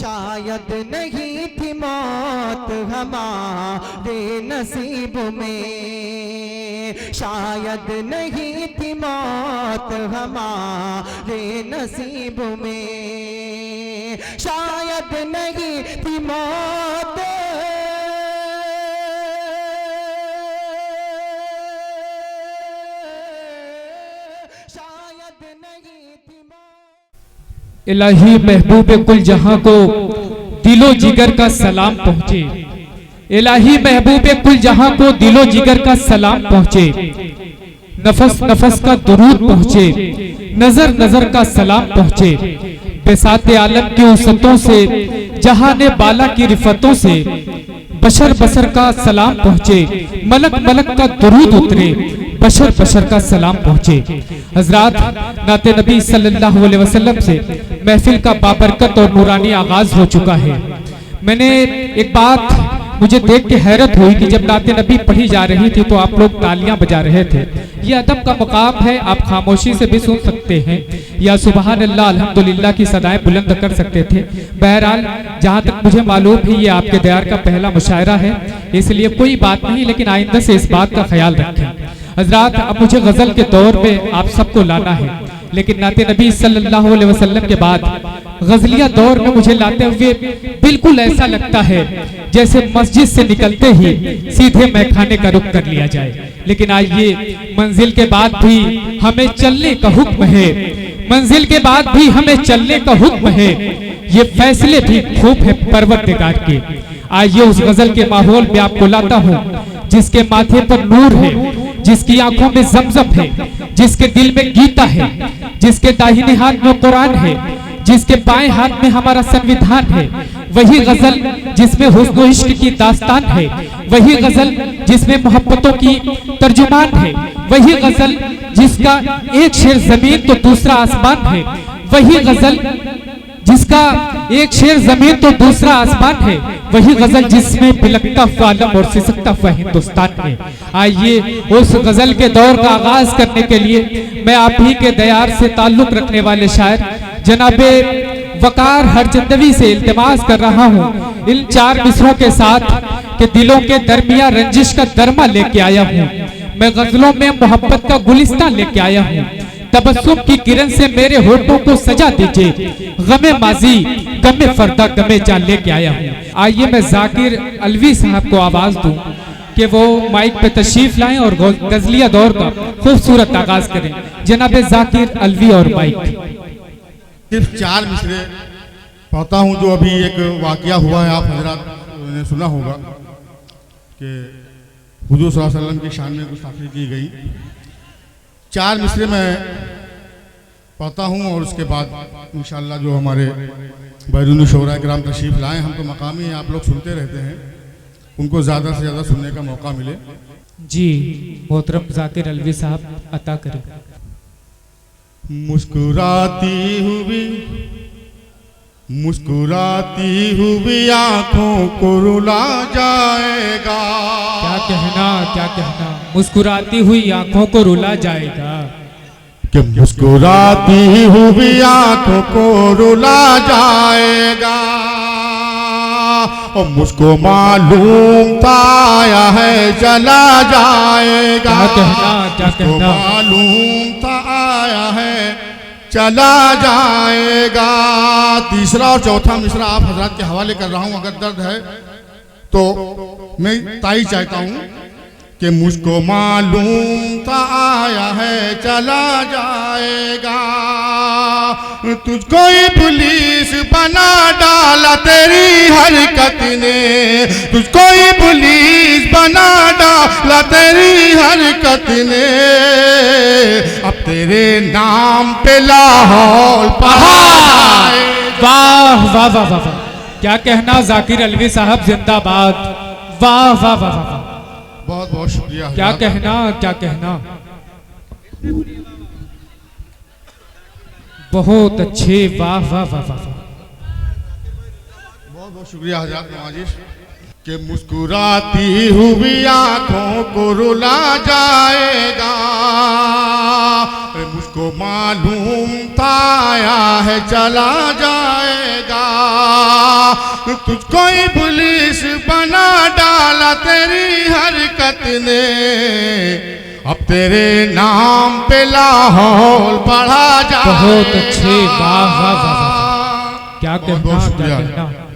शायद नहीं थी मौत हमारे नसीब में, शायद नहीं थी मौत हमारे नसीब में, शायद नहीं थी मौत इलाही महबूब कुल जहां को दिलो जिगर का सलाम पहुंचे, इलाही महबूब कुल जहां को दिलो जिगर का सलाम पहुंचे, नफस नफस का दुरूद पहुंचे, नजर नजर का सलाम पहुंचे, बेसाते आलम की उसतों से जहां ने बाला की रिफतों से बशर बशर का सलाम पहुंचे, मलक मलक का दुरूद उतरे, बशर बशर का सलाम पहुंचे। हजरात, नाते नबी सल्लल्लाहु अलैहि वसल्लम से महफिल का बाबरकत और नूरानी आगाज हो चुका है। मैंने एक बात मुझे देख के हैरत हुई कि जब नाते नबी पढ़ी जा रही थी तो आप लोग तालियां बजा रहे थे। ये अदब का मुकाम है, आप खामोशी से भी सुन सकते हैं या सुबहान अल्लाह अल्हम्दुलिल्लाह की सदाएं बुलंद कर सकते थे। बहरहाल, जहां तक मुझे मालूम है ये आपके दयार का पहला मुशायरा है, इसलिए कोई बात नहीं, लेकिन आइंदा से इस बात का ख्याल रखें। हजरात, अब मुझे गजल के दौर में आप सबको लाना है, लेकिन नाते नबी सल्लल्लाहु अलैहि वसल्लम के बाद गजलिया दौर में मुझे लाते हुए बिल्कुल ऐसा लगता है जैसे मस्जिद से निकलते ही सीधे मैखाने का रुख कर लिया जाए। लेकिन आइए, मंजिल के बाद भी हमें चलने का हुक्म है, मंजिल के बाद भी हमें चलने का हुक्म है, ये फैसले भी खूब है परवरदिगार के। आइए उस गजल के माहौल में आपको लाता हूँ जिसके माथे पर नूर है, जिसकी आंखों में जमजम है, जिसके दिल में गीता है, जिसके दाहिने हाथ में कुरान है, जिसके बाएं हाथ में हमारा संविधान है। वही गजल जिसमें हुस्न इश्क की दास्तान है, वही गजल जिसमें मोहब्बतों की तर्जुमान है, वही गजल जिसका एक शेर जमीन तो दूसरा आसमान है, वही गजल जिसका एक शेर जमीन तो दूसरा आसमान है, वही गजल जिसमें बिलकता हुआ आलम और सिसकता हुआ हिंदुस्तान है। आइए उस गजल के दौर का आगाज करने के लिए मैं आप ही के दयार से ताल्लुक रखने वाले शायर जनाबे वकार हरचंदवी से इल्तिमास कर रहा हूँ इन चार मिसरों के साथ कि दिलों के दरमिया रंजिश का दरमा लेके आया हूँ, मैं गजलों में मोहब्बत का गुलिस्तान लेके आया हूँ। तबस्सुम की किरण से मेरे होठों को सजा दीजिए, गमे माजी गमे फरदा गमे जान लेके आया हूँ। आइए मैं जाकिर अलवी साहब को आवाज दूं कि वो माइक पे तशरीफ लाएं और गजलिया दौर का खूबसूरत आगाज करें। जनाबे जाकिर अलवी और माइक। सिर्फ चार मिसरे पढ़ता हूँ जो अभी एक वाकया हुआ है, आप हजरात ने सुना होगा कि हुजूर सल्लल्लाहु अलैहि वसल्लम की शान में गुस्ताखी की गई। चार मिसरे में पढ़ता हूँ और उसके बाद इंशाअल्लाह जो हमारे बैरून शोरा किराम तशरीफ लाए, हम तो मकामी हैं, आप लोग सुनते रहते हैं, उनको ज़्यादा से ज़्यादा सुनने का मौका मिले। जी मोहतरम जाकिर अलवी साहब अता करें। मुस्कुराती हुई आंखों को रुला जाएगा। क्या कहना, क्या कहना, मुस्कुराती हुई आंखों को रुला जाएगा, कि मुस्कुराती हुई आंखों को रुला जाएगा, और मुझको मालूम था आया है चला जाएगा। क्या कहना, क्या कहना, मालूम था आया है चला जाएगा। तीसरा और चौथा मिसरा आप हजरात के हवाले कर रहा हूं, अगर दर्द है तो मैं ताई चाहता हूं कि मुझको मालूम था आया है चला जाएगा। तुझको इब्लीस बना डाला तेरी हरकत ने, तुझको इब्लीस बना डाला तेरी हरकत ने, अब तेरे नाम पे लाहौल पहाड़। वाह वाह वाह वाह, क्या कहना जाकिर अलवी साहब जिंदाबाद, वाह वाह वाह वाह, बहुत बहुत शुक्रिया। क्या कहना, क्या कहना, बहुत अच्छे, वाह वाह वाह वाह, बहुत बहुत शुक्रिया हज़रात नवाजिश। कि मुस्कुराती हुई आंखों को रुला जाएगा, मुझको मालूम था आया है चला जाएगा, तुझको ही पुलिस बना डाला तेरी हरकत ने, अब तेरे नाम पे लाहौर पढ़ा जा। बहुत अच्छे, वाह वाह वाह, क्या कहना, क्या कहना।